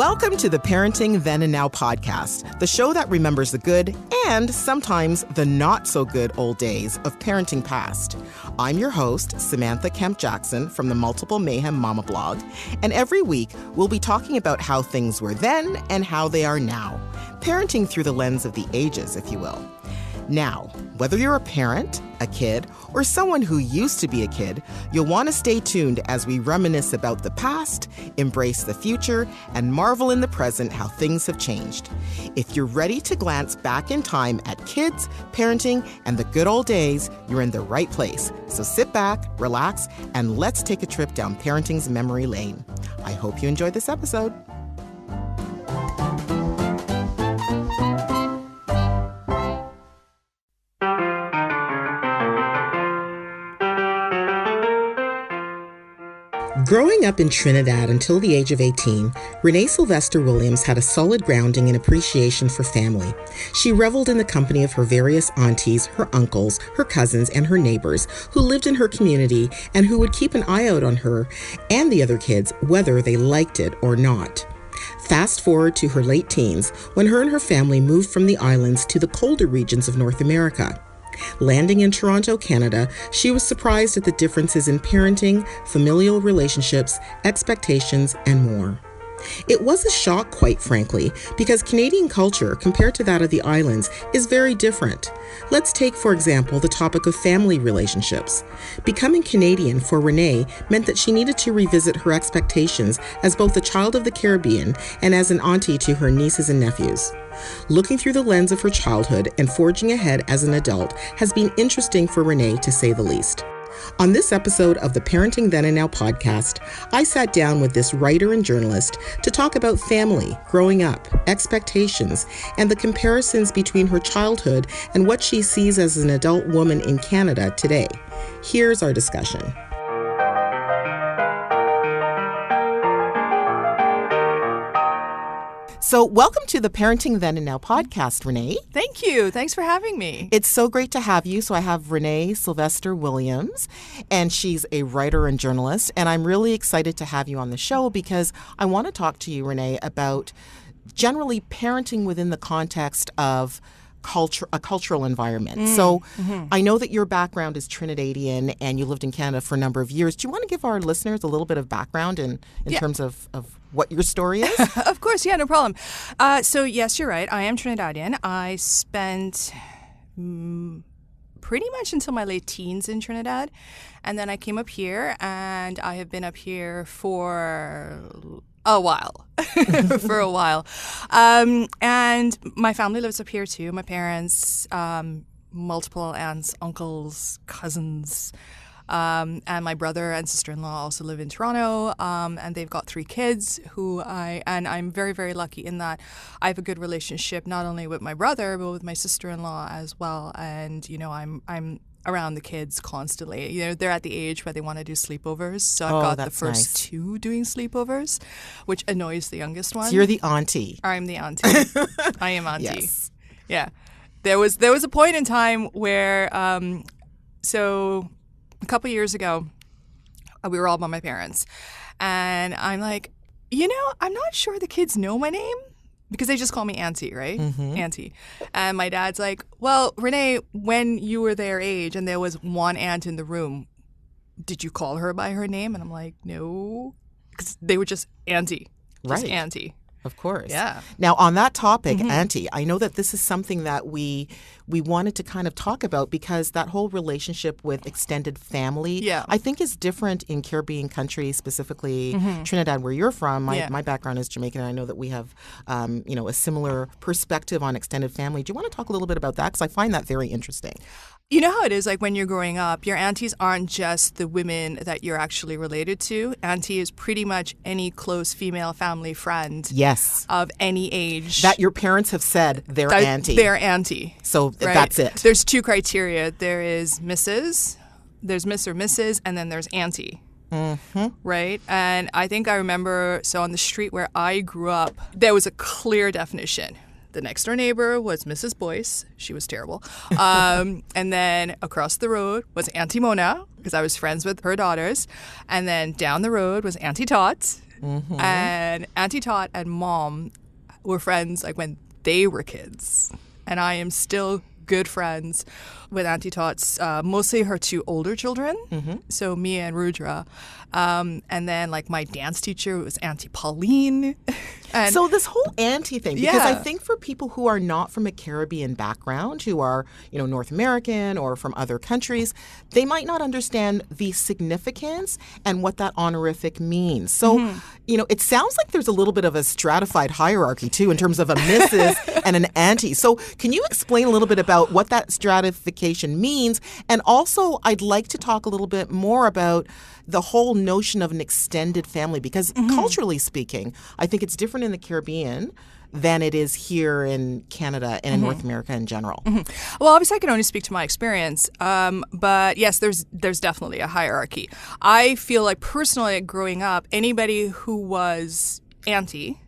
Welcome to the Parenting Then and Now podcast, the show that remembers the good and sometimes the not so good old days of parenting past. I'm your host, Samantha Kemp-Jackson from the Multiple Mayhem Mama blog, and every week we'll be talking about how things were then and how they are now, parenting through the lens of the ages, if you will. Now, whether you're a parent, a kid, or someone who used to be a kid, you'll want to stay tuned as we reminisce about the past, embrace the future, and marvel in the present how things have changed. If you're ready to glance back in time at kids, parenting, and the good old days, you're in the right place. So sit back, relax, and let's take a trip down parenting's memory lane. I hope you enjoyed this episode. Growing up in Trinidad until the age of 18, Renee Sylvestre Williams had a solid grounding in appreciation for family. She reveled in the company of her various aunties, her uncles, her cousins, and her neighbors who lived in her community and who would keep an eye out on her and the other kids, whether they liked it or not. Fast forward to her late teens, when her and her family moved from the islands to the colder regions of North America. Landing in Toronto, Canada, she was surprised at the differences in parenting, familial relationships, expectations, and more. It was a shock, quite frankly, because Canadian culture, compared to that of the islands, is very different. Let's take, for example, the topic of family relationships. Becoming Canadian for Renee meant that she needed to revisit her expectations as both a child of the Caribbean and as an auntie to her nieces and nephews. Looking through the lens of her childhood and forging ahead as an adult has been interesting for Renee, to say the least. On this episode of the Parenting Then and Now podcast, I sat down with this writer and journalist to talk about family, growing up, expectations, and the comparisons between her childhood and what she sees as an adult woman in Canada today. Here's our discussion. So welcome to the Parenting Then and Now podcast, Renee. Thank you. Thanks for having me. It's so great to have you. So I have Renee Sylvestre Williams, and she's a writer and journalist. And I'm really excited to have you on the show because I want to talk to you, Renee, about generally parenting within the context of a cultural environment. So I know that your background is Trinidadian and you lived in Canada for a number of years. Do you want to give our listeners a little bit of background in terms of what your story is? Of course, yeah, no problem. So yes, you're right. I am Trinidadian. I spent pretty much until my late teens in Trinidad. And then I came up here and I have been up here for a while. And my family lives up here too. My parents, multiple aunts, uncles, cousins, and my brother and sister-in-law also live in Toronto. And they've got 3 kids I'm very, very lucky in that I have a good relationship not only with my brother, but with my sister-in-law as well. And, you know, I'm around the kids constantly. You know, they're at the age where they want to do sleepovers. So I've got the first 2 doing sleepovers, which annoys the youngest one. So you're the auntie. I'm the auntie. I am auntie. Yes. Yeah. There was a point in time where, so a couple years ago, we were all by my parents. And I'm like, you know, I'm not sure the kids know my name. Because they just call me auntie, right? Mm-hmm. Auntie. And my dad's like, well, Renee, when you were their age and there was one aunt in the room, did you call her by her name? And I'm like, no. Because they were just auntie. Just right. Auntie. Of course. Yeah. Now, on that topic, auntie, I know that this is something that we wanted to kind of talk about because that whole relationship with extended family, I think is different in Caribbean countries, specifically Trinidad, where you're from. My background is Jamaican, and I know that we have, a similar perspective on extended family. Do you want to talk a little bit about that? Because I find that very interesting. You know how it is, like when you're growing up, your aunties aren't just the women that you're actually related to. Auntie is pretty much any close female family friend of any age. That your parents have said they're auntie. They're auntie. So that's it. There's 2 criteria. There is Mrs., there's Miss or Mrs., and then there's auntie. Mm-hmm. Right? And I think I remember, so on the street where I grew up, there was a clear definition. The next door neighbor was Mrs. Boyce. She was terrible. And then across the road was Auntie Mona, because I was friends with her daughters. And then down the road was Auntie Tot. And Auntie Tot and Mom were friends like when they were kids. And I am still good friends with Auntie Tot's, mostly her two older children, so Mia and Rudra. And then like my dance teacher was Auntie Pauline. And so this whole auntie thing, because I think for people who are not from a Caribbean background, who are, North American or from other countries, they might not understand the significance and what that honorific means. So, it sounds like there's a little bit of a stratified hierarchy too in terms of a Mrs. and an auntie. So can you explain a little bit about what that stratification means? And also, I'd like to talk a little bit more about the whole notion of an extended family, because culturally speaking, I think it's different in the Caribbean than it is here in Canada and in North America in general. Well, obviously I can only speak to my experience, but yes, there's definitely a hierarchy. I feel like personally growing up, anybody who was auntie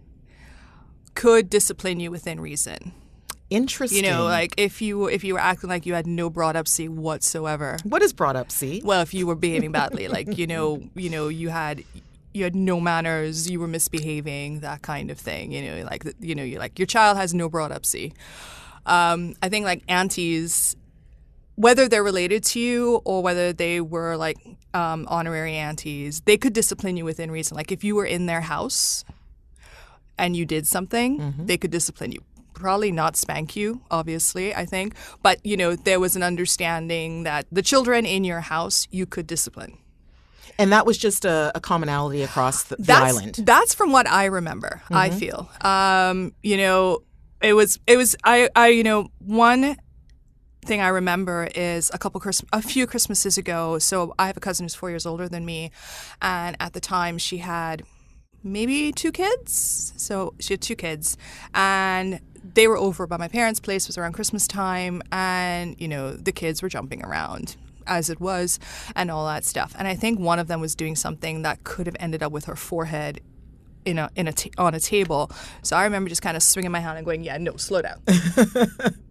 could discipline you within reason. Interesting. Like if you were acting like you had no brought-up-see whatsoever. What is brought-up-see? Well, if you were behaving badly, like you had no manners, you were misbehaving, that kind of thing. You're like your child has no brought-up-see. I think like aunties, whether they're related to you or whether they were like honorary aunties, they could discipline you within reason. Like if you were in their house and you did something, they could discipline you. Probably not spank you, obviously, I think. But, there was an understanding that the children in your house, you could discipline. And that was just a commonality across the island. That's from what I remember, I feel. One thing I remember is a few Christmases ago. So I have a cousin who's 4 years older than me. And at the time she had maybe 2 kids. So she had 2 kids. And they were over by my parents' place. It was around Christmas time. And, the kids were jumping around as it was and all that stuff. And I think one of them was doing something that could have ended up with her forehead on a table. So I remember just kind of swinging my hand and going, yeah, no, slow down.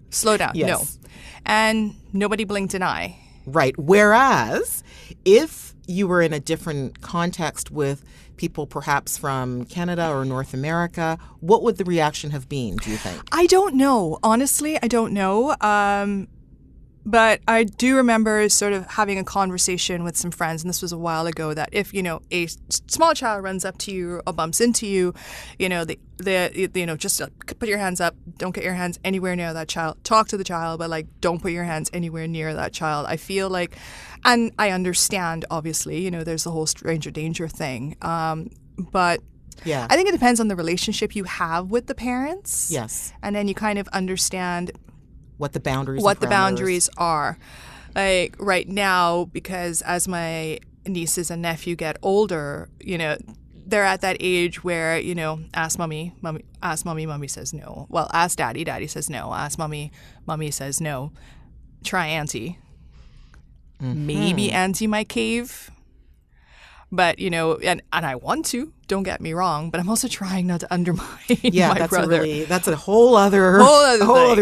Slow down. Yes. No. And nobody blinked an eye. Right. Whereas if you were in a different context with people perhaps from Canada or North America, what would the reaction have been, do you think? I don't know. Honestly, I don't know. But I do remember sort of having a conversation with some friends, and this was a while ago, that if, a small child runs up to you or bumps into you, just put your hands up. Don't get your hands anywhere near that child. Talk to the child, but don't put your hands anywhere near that child. I feel like, and I understand, obviously, there's the whole stranger danger thing. But yeah, I think it depends on the relationship you have with the parents. Yes. And then you kind of understand what the boundaries are. Like right now, because as my nieces and nephew get older, they're at that age where, ask mommy, mommy says no. Well, ask daddy says no. Ask mommy says no. Try auntie. Maybe auntie might cave. But, and I want to, don't get me wrong, but I'm also trying not to undermine my brother. That's a whole other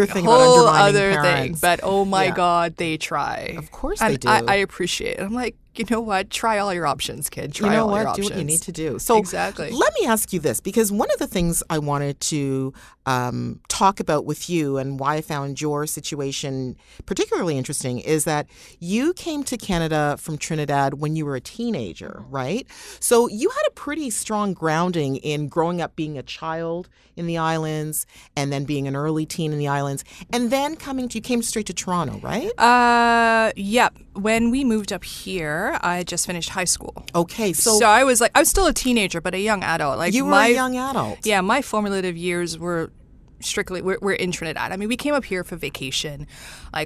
thing about undermining parents. But oh my God, they try. Of course and they do. I appreciate it. I'm like, you know what? Try all your options, kid. Try all your options. Do what you need to do. So exactly. Let me ask you this, because one of the things I wanted to talk about with you and why I found your situation particularly interesting is that you came to Canada from Trinidad when you were a teenager, right? So you had a pretty strong grounding in growing up being a child in the islands and then being an early teen in the islands and then you came straight to Toronto, right? Yep. When we moved up here, I just finished high school. Okay. So I was still a teenager, but a young adult. You were a young adult. Yeah. My formative years were strictly, we're in Trinidad. I mean, we came up here for vacation.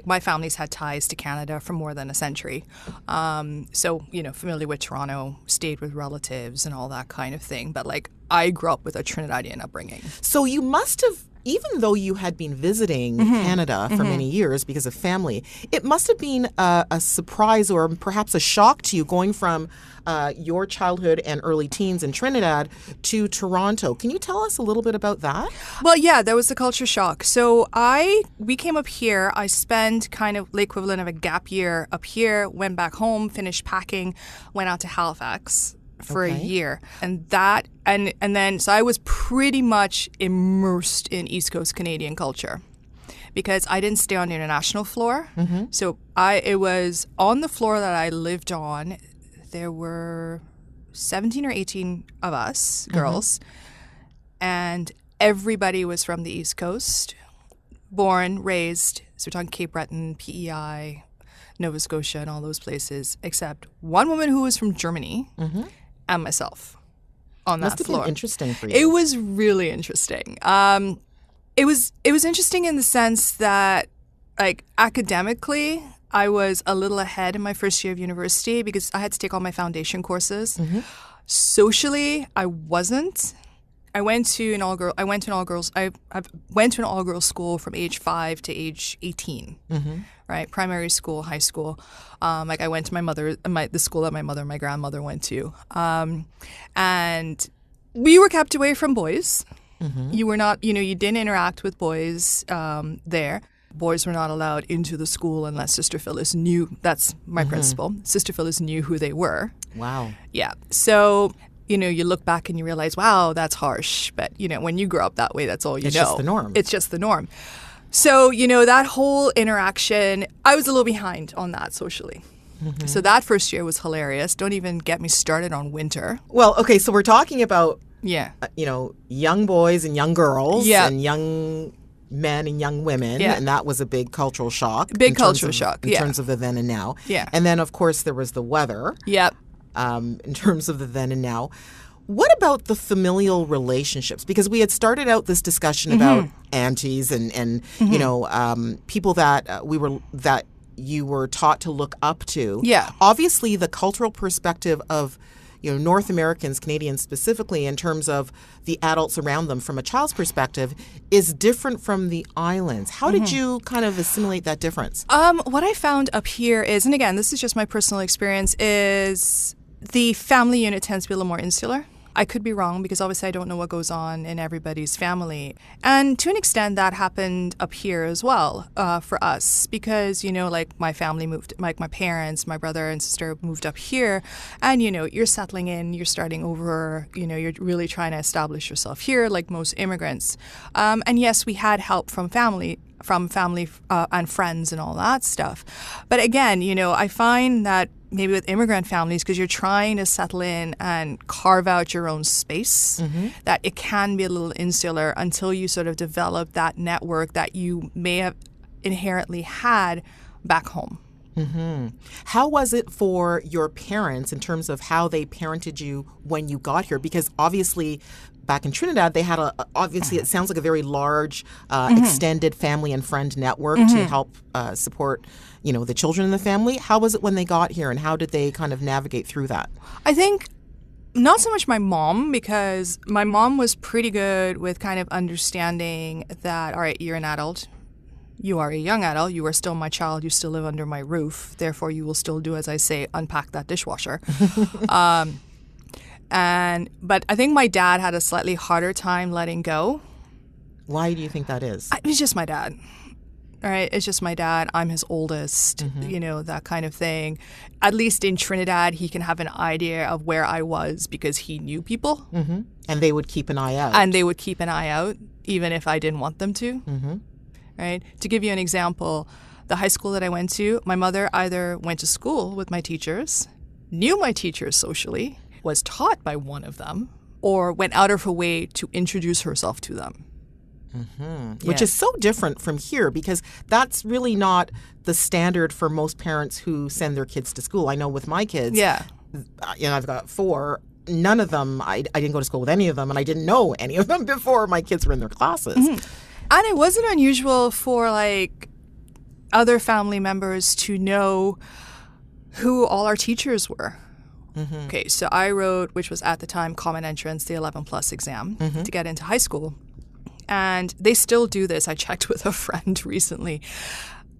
My family's had ties to Canada for more than a century. So, familiar with Toronto, stayed with relatives and all that kind of thing. But I grew up with a Trinidadian upbringing. So you must have, even though you had been visiting Canada for many years because of family, it must have been a surprise or perhaps a shock to you going from your childhood and early teens in Trinidad to Toronto. Can you tell us a little bit about that? Well, yeah, there was the culture shock. So we came up here. I spent kind of the equivalent of a gap year up here, went back home, finished packing, went out to Halifax. for a year. And that, and then, so I was pretty much immersed in East Coast Canadian culture because I didn't stay on the international floor. So it was on the floor that I lived on. There were 17 or 18 of us, girls, and everybody was from the East Coast, born, raised, so we're talking Cape Breton, PEI, Nova Scotia, and all those places, except one woman who was from Germany and myself on that floor. Must have been interesting for you. It was really interesting. It was interesting in the sense that, like, academically, I was a little ahead in my first year of university because I had to take all my foundation courses. Socially, I wasn't. I went to an all-girls school from age 5 to age 18, right? Primary school, high school. Like I went to the school that my mother and my grandmother went to. And we were kept away from boys. You were not, you didn't interact with boys there. Boys were not allowed into the school unless Sister Phyllis knew. That's my principal. Sister Phyllis knew who they were. Wow. Yeah. So, you look back and you realize, wow, that's harsh. But, when you grow up that way, that's all you know. It's just the norm. It's just the norm. So, that whole interaction, I was a little behind on that socially. So that first year was hilarious. Don't even get me started on winter. Well, okay, so we're talking about, Yeah. Young boys and young girls Yeah. and young men and young women. Yeah. And that was a big cultural shock. Big in cultural terms of- shock, In yeah. terms of the then and now. Yeah. And then, of course, there was the weather. Yep. In terms of the then and now. What about the familial relationships? Because we had started out this discussion about aunties and people that you were taught to look up to. Yeah. Obviously, the cultural perspective of North Americans, Canadians specifically, in terms of the adults around them from a child's perspective, is different from the islands. How did you kind of assimilate that difference? What I found up here is, and again, this is just my personal experience, is the family unit tends to be a little more insular. I could be wrong because obviously I don't know what goes on in everybody's family. And to an extent that happened up here as well for us because, like my family moved, like my parents, my brother and sister moved up here and, you're settling in, you're starting over, you're really trying to establish yourself here like most immigrants. And yes, we had help from family and friends and all that stuff. But again, I find that maybe with immigrant families, because you're trying to settle in and carve out your own space, that it can be a little insular until you sort of develop that network that you may have inherently had back home. How was it for your parents in terms of how they parented you when you got here? Because obviously back in Trinidad, they had obviously it sounds like a very large extended family and friend network to help support, the children in the family. How was it when they got here and how did they kind of navigate through that? I think not so much my mom, because my mom was pretty good with kind of understanding that, all right, you're an adult. You are a young adult. You are still my child. You still live under my roof. Therefore, you will still do, as I say, unpack that dishwasher. But I think my dad had a slightly harder time letting go. Why do you think that is? It's just my dad. All right, it's just my dad. I'm his oldest, that kind of thing. At least in Trinidad, he can have an idea of where I was because he knew people. And they would keep an eye out. And they would keep an eye out, even if I didn't want them to. Right? To give you an example, the high school that I went to, my mother either went to school with my teachers, knew my teachers socially, was taught by one of them, or went out of her way to introduce herself to them. Which is so different from here because that's really not the standard for most parents who send their kids to school. I know with my kids, I've got 4. None of them, I didn't go to school with any of them, and I didn't know any of them before my kids were in their classes. And it wasn't unusual for like other family members to know who all our teachers were. Okay, so I wrote, which was at the time Common Entrance, the 11 plus exam to get into high school. And they still do this. I checked with a friend recently.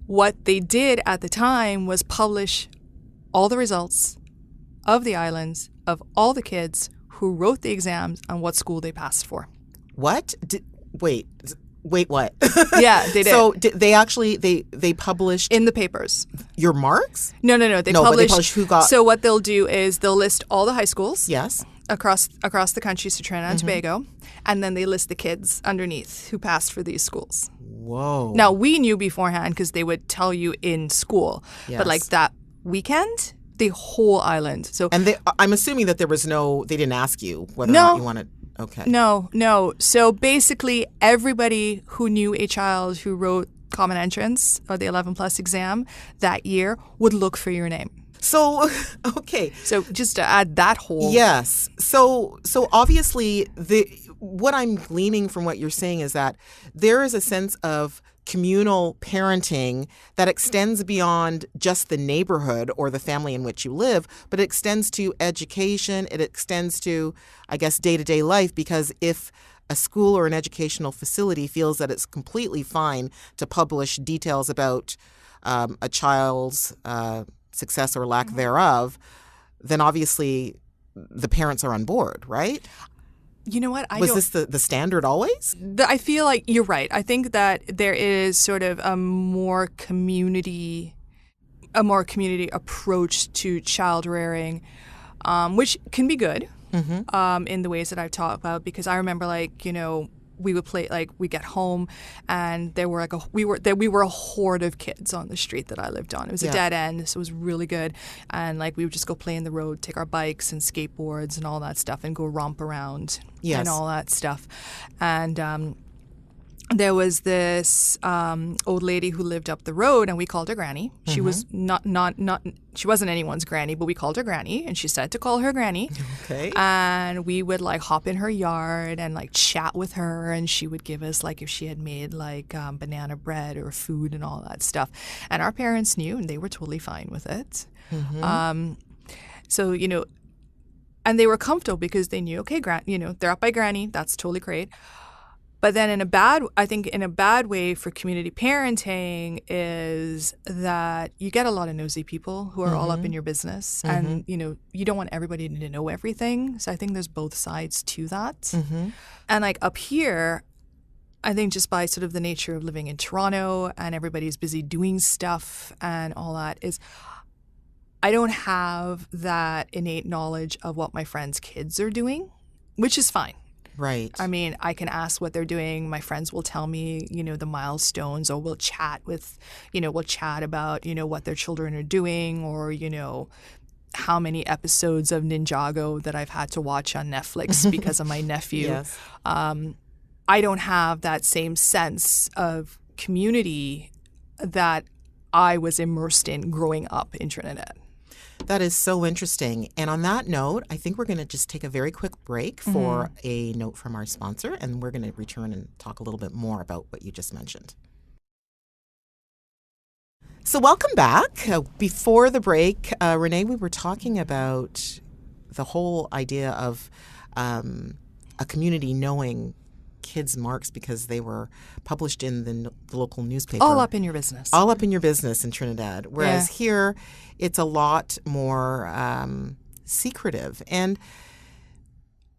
What they did at the time was publish all the results of the islands of all the kids who wrote the exams and what school they passed for. What? Wait, Wait, what? Yeah, they did. So they actually they published in the papers. your marks? No. They But they published. published who got. So what they'll do is they'll list all the high schools. Yes. Across the country, so Trinidad and Tobago, and then they list the kids underneath who passed for these schools. Whoa. Now, we knew beforehand because they would tell you in school, Yes. but like that weekend, the whole island. So And I'm assuming that there was they didn't ask you whether or No. not you wanted. Okay. no. So basically, everybody who knew a child who wrote Common Entrance or the 11 plus exam that year would look for your name. So, okay. So just to add that whole Yes. So obviously what I'm gleaning from what you're saying is that there is a sense of communal parenting that extends beyond just the neighborhood or the family in which you live, but it extends to education. It extends to, I guess, day-to-day life, because if a school or an educational facility feels that it's completely fine to publish details about a child's success or lack thereof, then obviously the parents are on board, right? You know what? Was this the standard always? I feel like you're right. I think that there is sort of a more community approach to child rearing, which can be good in the ways that I've talked about. Because I remember, we would play, we get home and there were we were a horde of kids on the street that I lived on. It was a dead end, so it was really good. And we would just go play in the road, take our bikes and skateboards and all that stuff and go romp around and all that stuff. And there was this old lady who lived up the road, and we called her Granny. She was not she wasn't anyone's granny, but we called her Granny, and she said to call her Granny. Okay. And we would hop in her yard and chat with her, and she would give us if she had made banana bread or food and all that stuff. And our parents knew, and they were totally fine with it. So and they were comfortable because they knew, okay, they're up by Granny. That's totally great. But then in a bad way for community parenting is that you get a lot of nosy people who are all up in your business, and you don't want everybody to know everything. So I think there's both sides to that. And up here, I think just by sort of the nature of living in Toronto and everybody's busy doing stuff and all that is, I don't have that innate knowledge of what my friends' kids are doing, which is fine. Right. I mean, I can ask what they're doing. My friends will tell me, the milestones, or we'll chat about, what their children are doing, or, how many episodes of Ninjago that I've had to watch on Netflix because of my nephew. Yes. I don't have that same sense of community that I was immersed in growing up in Trinidad. That is so interesting. And on that note, I think we're going to just take a very quick break for a note from our sponsor, and we're going to return and talk a little bit more about what you just mentioned. So welcome back. Before the break, Renee, we were talking about the whole idea of a community knowing kids' marks because they were published in the local newspaper. All up in your business. All up in your business in Trinidad. Whereas here, it's a lot more secretive. And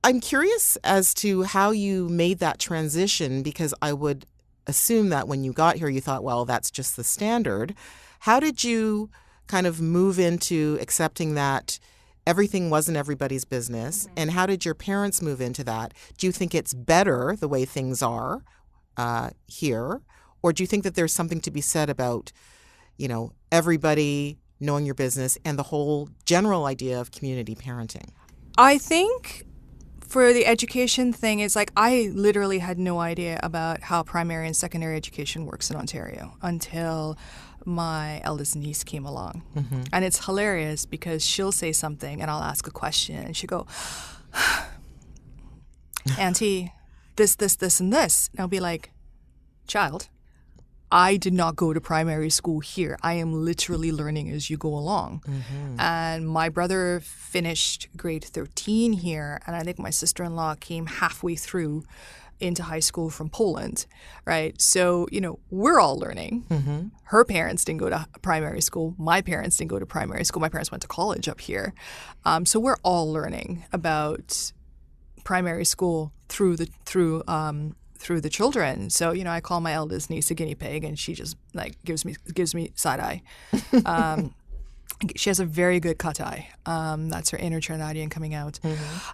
I'm curious as to how you made that transition, because I would assume that when you got here, you thought, well, that's just the standard. How did you kind of move into accepting that everything wasn't everybody's business? And how did your parents move into that? Do you think it's better the way things are here? Or do you think that there's something to be said about, everybody knowing your business and the whole general idea of community parenting? I think for the education thing, it's I literally had no idea about how primary and secondary education works in Ontario until my eldest niece came along. And it's hilarious because she'll say something and I'll ask a question and she'll go, Auntie, this, and this. And I'll be like, child, I did not go to primary school here. I am literally learning as you go along. And my brother finished grade 13 here, and I think my sister-in-law came halfway through into high school from Poland, right? So, we're all learning. Her parents didn't go to primary school. My parents didn't go to primary school. My parents went to college up here. So we're all learning about primary school through through the children. So, I call my eldest niece a guinea pig, and she just gives me side eye. She has a very good cut eye. That's her inner Trinidadian coming out.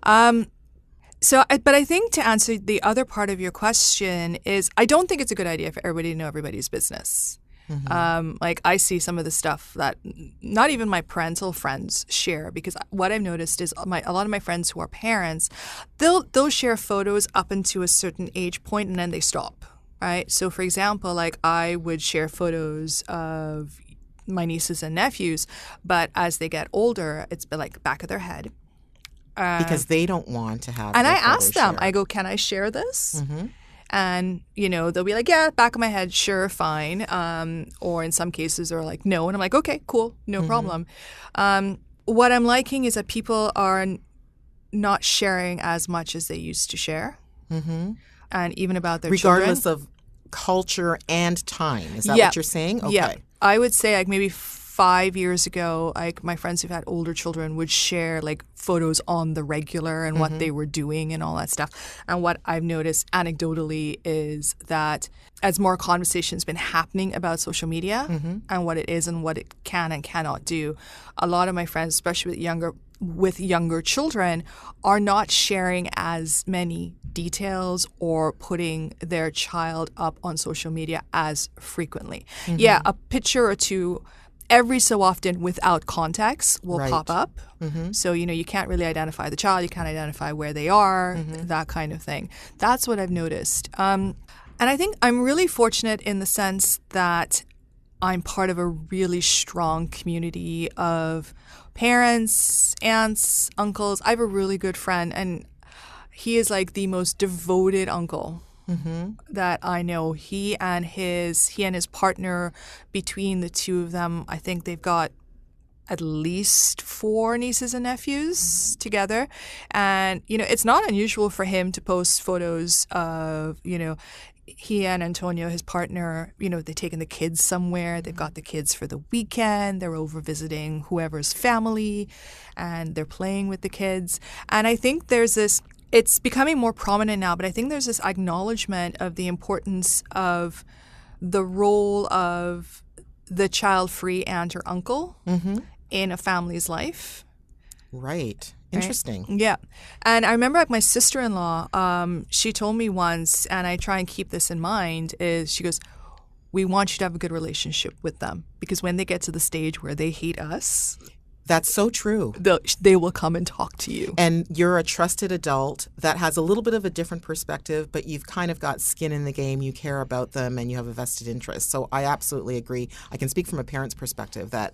But I think to answer the other part of your question is, I don't think it's a good idea for everybody to know everybody's business. I see some of the stuff that not even my parental friends share, because what I've noticed is a lot of my friends who are parents, they'll share photos up into a certain age point and then they stop, right? So for example, I would share photos of my nieces and nephews, but as they get older, it's back of their head. Because they don't want to have. And I ask them, I go, can I share this? And, they'll be like, yeah, back of my head, sure, fine. Or in some cases they're like, no. And I'm like, okay, cool, no problem. What I'm liking is that people are not sharing as much as they used to share. And even about their regardless children. of culture and time. Is that what you're saying? Okay. Yeah. I would say maybe 5 years ago, my friends who've had older children would share photos on the regular and what they were doing and all that stuff. And what I've noticed anecdotally is that as more conversation's been happening about social media and what it is and what it can and cannot do, a lot of my friends, especially with younger children, are not sharing as many details or putting their child up on social media as frequently. Yeah, a picture or two every so often without context will pop up. So, you can't really identify the child. You can't identify where they are, that kind of thing. That's what I've noticed. And I think I'm really fortunate in the sense that I'm part of a really strong community of parents, aunts, uncles. I have a really good friend, and he is the most devoted uncle that I know. He and his partner, between the two of them, I think they've got at least 4 nieces and nephews together. And, it's not unusual for him to post photos of, he and Antonio, his partner, they've taken the kids somewhere. They've got the kids for the weekend. They're over visiting whoever's family, and they're playing with the kids. And I think there's this, it's becoming more prominent now, but I think there's this acknowledgement of the importance of the role of the child-free aunt or uncle in a family's life. Right. Interesting. Right? Yeah. And I remember my sister-in-law, she told me once, and I try and keep this in mind, is she goes, we want you to have a good relationship with them, because when they get to the stage where they hate us, that's so true. They will come and talk to you. And you're a trusted adult that has a little bit of a different perspective, but you've kind of got skin in the game. You care about them and you have a vested interest. So I absolutely agree. I can speak from a parent's perspective that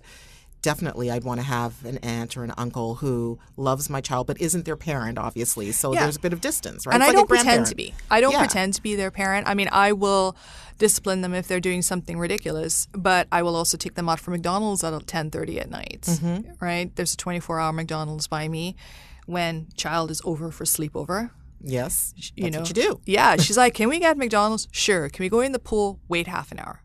definitely I'd want to have an aunt or an uncle who loves my child but isn't their parent, obviously. So there's a bit of distance, right? And it's I like don't pretend to be. I don't Yeah. pretend to be their parent. I mean, I will discipline them if they're doing something ridiculous, but I will also take them out for McDonald's at 10:30 at night, right? There's a 24-hour McDonald's by me when child is over for sleepover. Yes, that's what you do. Yeah, she's like, can we get McDonald's? Sure. Can we go in the pool? Wait half an hour.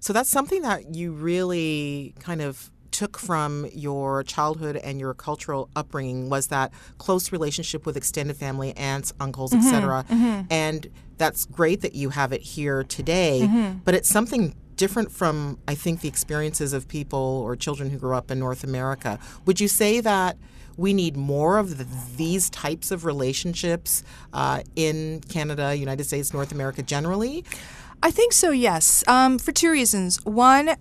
So that's something that you really kind of took from your childhood and your cultural upbringing, was that close relationship with extended family, aunts, uncles, etc. And that's great that you have it here today, but it's something different from, I think, the experiences of people or children who grew up in North America. Would you say that we need more of these types of relationships in Canada, United States, North America generally? I think so, yes, for 2 reasons. One,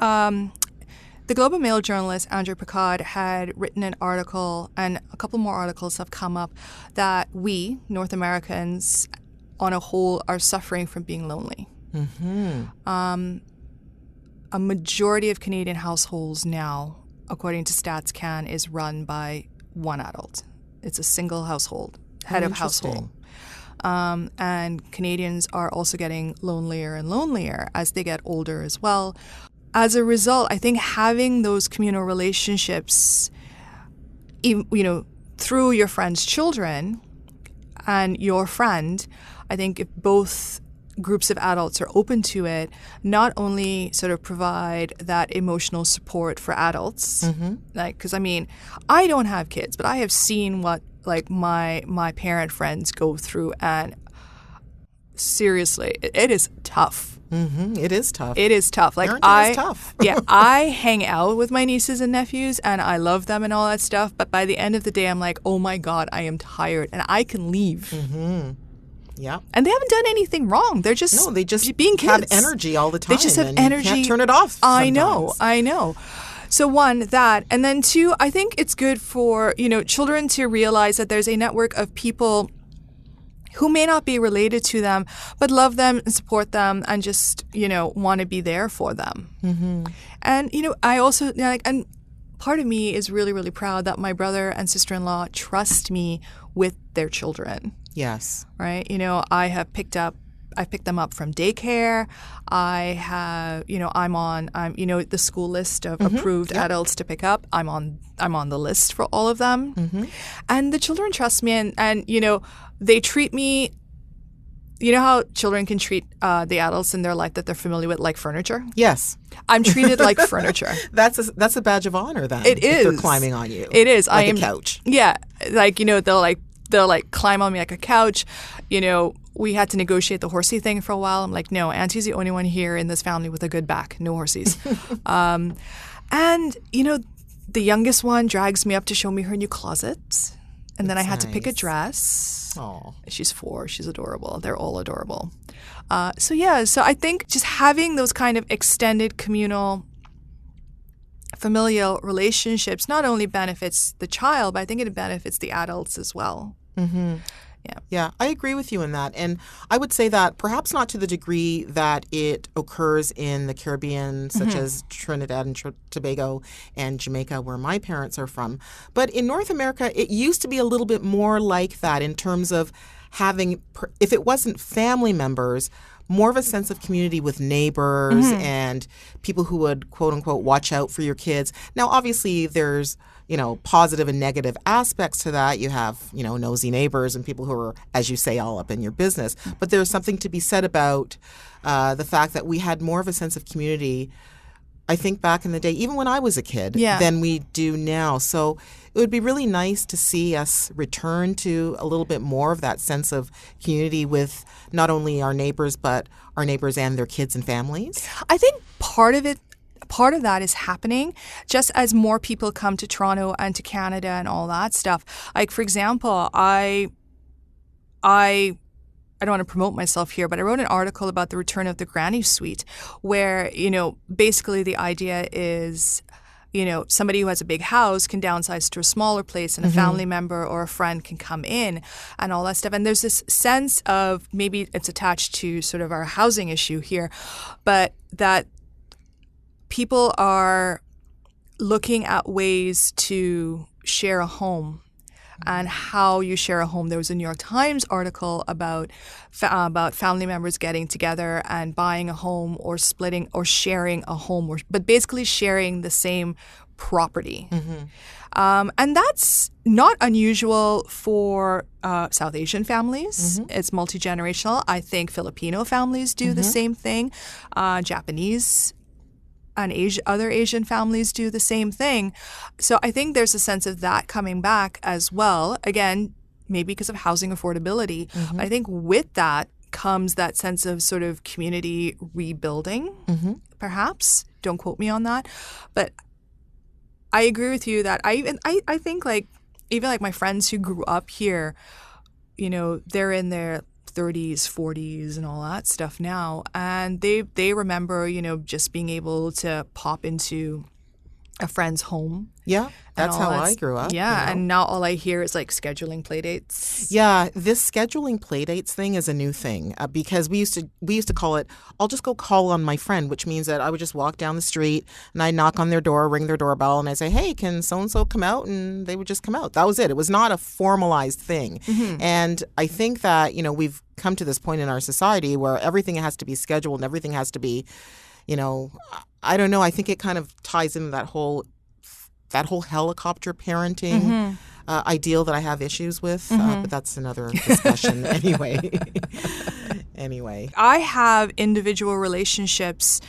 the Globe and Mail journalist Andrew Picard had written an article, and a couple more articles have come up, that we, North Americans, on a whole, are suffering from being lonely. A majority of Canadian households now, according to Stats Can, is run by one adult. It's a single household, head of household. And Canadians are also getting lonelier and lonelier as they get older as well. As a result, I think having those communal relationships, through your friend's children and your friend, I think if both groups of adults are open to it, not only sort of provide that emotional support for adults, because I don't have kids, but I have seen what my parent friends go through, and seriously, it is tough. It is tough. It is tough. Like Parenting is tough. Yeah, I hang out with my nieces and nephews and I love them and all that stuff. But by the end of the day, I'm like, oh my God, I am tired and I can leave. Yeah. And they haven't done anything wrong. They're just they just being kids. have energy all the time. They just have and energy. You can't turn it off. I sometimes. know. So one, that, and then two, I think it's good for, children to realize that there's a network of people who may not be related to them, but love them and support them and just, want to be there for them. And, I also, and part of me is really, really proud that my brother and sister-in-law trust me with their children. Yes. Right? I picked them up from daycare. I have, I'm the school list of approved adults to pick up. I'm on the list for all of them. And the children trust me and they treat me, how children can treat the adults in their life that they're familiar with like furniture? Yes. I'm treated like furniture. That's a badge of honor then. It is. They're climbing on you. It is. Like a couch. Yeah. They'll climb on me like a couch. We had to negotiate the horsey thing for a while. I'm like, no, Auntie's the only one here in this family with a good back. No horsies. And, the youngest one drags me up to show me her new closet. And then I had to pick a dress. Oh. She's 4. She's adorable. They're all adorable. So I think just having those kind of extended communal familial relationships not only benefits the child, but I think it benefits the adults as well. Yeah, I agree with you in that. And I would say that perhaps not to the degree that it occurs in the Caribbean, such as Trinidad and Tobago and Jamaica, where my parents are from. But in North America, it used to be a little bit more like that in terms of having, if it wasn't family members, more of a sense of community with neighbors and people who would, quote unquote, watch out for your kids. Now, obviously, there's, positive and negative aspects to that. You have, nosy neighbors and people who are, as you say, all up in your business. But there's something to be said about the fact that we had more of a sense of community, I think, back in the day, even when I was a kid, than we do now. So it would be really nice to see us return to a little bit more of that sense of community with not only our neighbors, but our neighbors and their kids and families. I think part of that is happening just as more people come to Toronto and to Canada and all that stuff. Like, for example, I don't want to promote myself here, but I wrote an article about the return of the granny suite where, basically the idea is, somebody who has a big house can downsize to a smaller place and a family member or a friend can come in and all that stuff. And there's this sense of, maybe it's attached to sort of our housing issue here, but that people are looking at ways to share a home and how you share a home. There was a New York Times article about family members getting together and buying a home or splitting or sharing a home, but basically sharing the same property. And that's not unusual for South Asian families. It's multi-generational. I think Filipino families do the same thing. Japanese and other Asian families do the same thing. So I think there's a sense of that coming back as well. Again, maybe because of housing affordability. But I think with that comes that sense of sort of community rebuilding, perhaps. Don't quote me on that. But I agree with you that I think even my friends who grew up here, they're in their 30s, 40s and all that stuff now. And they remember, just being able to pop into a friend's home. Yeah, that's how I grew up. Yeah, and now all I hear is scheduling play dates. Yeah, this scheduling play dates thing is a new thing because we used to call it, I'll just go call on my friend, which means that I would just walk down the street and I'd knock on their door, ring their doorbell, and I'd say, hey, can so-and-so come out? And they would just come out. That was it. It was not a formalized thing. And I think that, we've come to this point in our society where everything has to be scheduled and everything has to be, I don't know. I think it kind of ties into that whole helicopter parenting ideal that I have issues with, but that's another discussion anyway. I have individual relationships,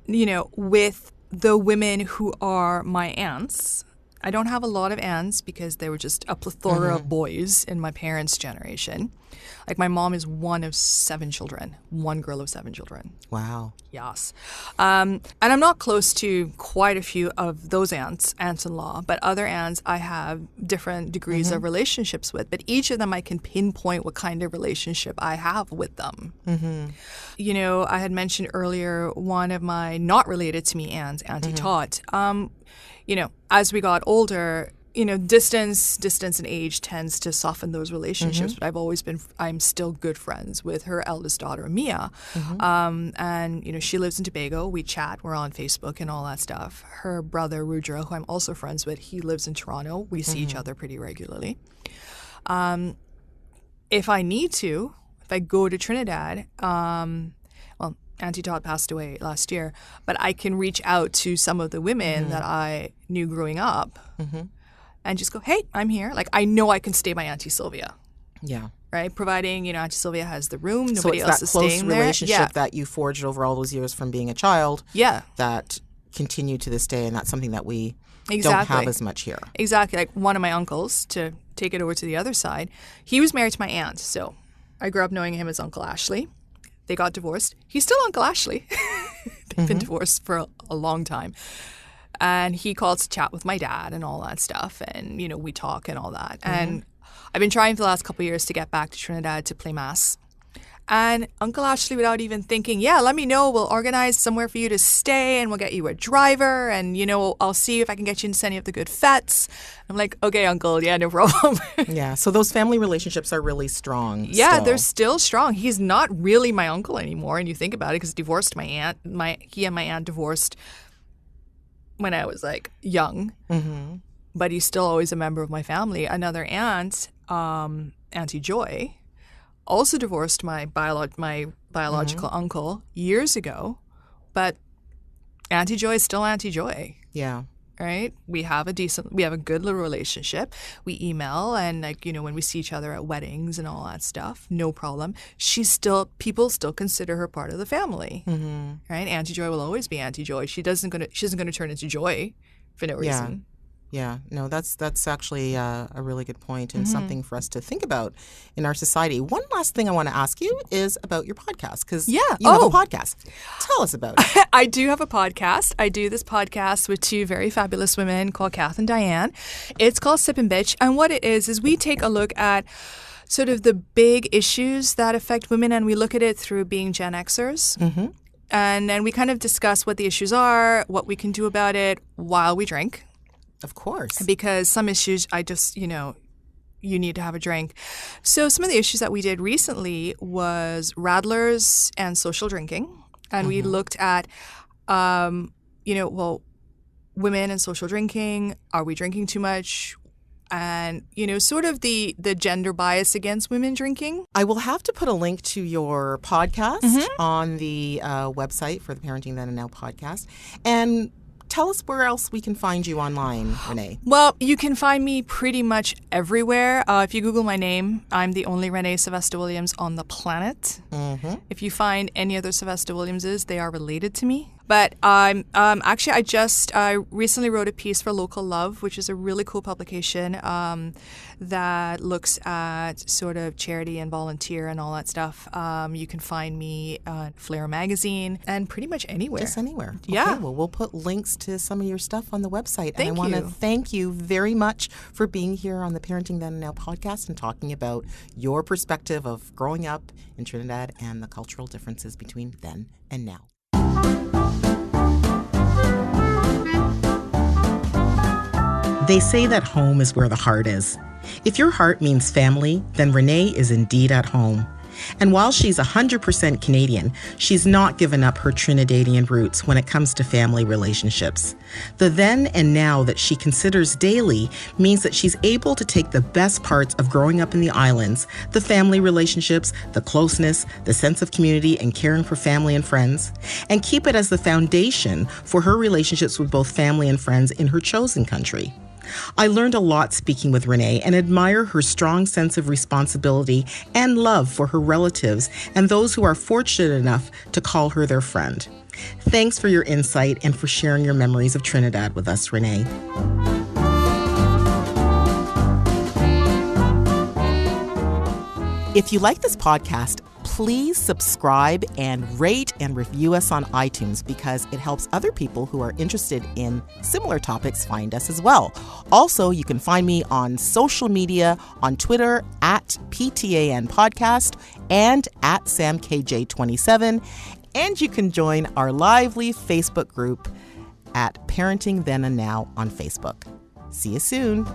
with the women who are my aunts I don't have a lot of aunts because there were just a plethora of boys in my parents' generation. Like my mom is one of 7 children, one girl of 7 children. Wow. Yes. And I'm not close to quite a few of those aunts-in-law, but other aunts I have different degrees of relationships with. But each of them I can pinpoint what kind of relationship I have with them. You know, I had mentioned earlier one of my not related to me aunts, Auntie Tot. You know, as we got older, you know, distance and age tends to soften those relationships. But I'm still good friends with her eldest daughter, Mia. And, you know, she lives in Tobago. We chat. We're on Facebook and all that stuff. Her brother, Rudra, who I'm also friends with, he lives in Toronto. We see each other pretty regularly. If I need to, if I go to Trinidad, well, Auntie Todd passed away last year, but I can reach out to some of the women that I knew growing up and just go, hey, I'm here. Like, I know I can stay by Auntie Sylvia. Yeah. Right? Providing, you know, Auntie Sylvia has the room. So Nobody it's else that is close staying there. relationship that you forged over all those years from being a child. Yeah. That continue to this day, and that's something that we don't Exactly. have as much here. Exactly. Like one of my uncles, to take it over to the other side, he was married to my aunt. So I grew up knowing him as Uncle Ashley. They got divorced. He's still Uncle Ashley. They've been divorced for a long time. And he called to chat with my dad and all that stuff. And, you know, we talk and all that. And I've been trying for the last couple of years to get back to Trinidad to play Mass. And Uncle Ashley, without even thinking, yeah, let me know. We'll organize somewhere for you to stay and we'll get you a driver. And, you know, I'll see if I can get you into any of the good fetes. I'm like, okay, Uncle, yeah, no problem. Yeah. So those family relationships are really strong. Yeah, still. they're still strong. He's not really my uncle anymore. And you think about it, because divorced my aunt. He and my aunt divorced when I was like young. But he's still always a member of my family. Another aunt, Auntie Joy, also divorced my biological uncle years ago, but Auntie Joy is still Auntie Joy. Yeah. Right? We have a good little relationship. We email, and like, you know, when we see each other at weddings and all that stuff, no problem. People still consider her part of the family. Right? Auntie Joy will always be Auntie Joy. She isn't gonna turn into Joy for no reason. Yeah, no, that's actually a really good point and something for us to think about in our society. One last thing I want to ask you is about your podcast, because you have a podcast. Tell us about it. I do have a podcast. I do this podcast with 2 very fabulous women called Kath and Diane. It's called Sip and Bitch, and what it is we take a look at sort of the big issues that affect women, and we look at it through being Gen Xers. And then we kind of discuss what the issues are, what we can do about it while we drink. Of course. Because some issues, you need to have a drink. So some of the issues that we did recently was rattlers and social drinking. And we looked at, women and social drinking. Are we drinking too much? And, you know, sort of the gender bias against women drinking. I will have to put a link to your podcast on the website for the Parenting Then and Now podcast. And tell us where else we can find you online, Renee. Well, you can find me pretty much everywhere. If you Google my name, I'm the only Renee Sylvestre Williams on the planet. If you find any other Sylvestre Williamses, they are related to me. But I recently wrote a piece for Local Love, which is a really cool publication that looks at sort of charity and volunteer and all that stuff. You can find me on Flair Magazine and pretty much anywhere. Just anywhere. Yeah. Okay, well, we'll put links to some of your stuff on the website. Thank and I want to you. thank you very much for being here on the Parenting Then and Now podcast and talking about your perspective of growing up in Trinidad and the cultural differences between then and now. They say that home is where the heart is. If your heart means family, then Renee is indeed at home. And while she's 100% Canadian, she's not given up her Trinidadian roots when it comes to family relationships. The then and now that she considers daily means that she's able to take the best parts of growing up in the islands, the family relationships, the closeness, the sense of community and caring for family and friends, and keep it as the foundation for her relationships with both family and friends in her chosen country. I learned a lot speaking with Renee and admire her strong sense of responsibility and love for her relatives and those who are fortunate enough to call her their friend. Thanks for your insight and for sharing your memories of Trinidad with us, Renee. If you like this podcast, please subscribe and rate and review us on iTunes because it helps other people who are interested in similar topics find us as well. Also, you can find me on social media on Twitter at PTAN Podcast and at SamKJ27. And you can join our lively Facebook group at Parenting Then and Now on Facebook. See you soon.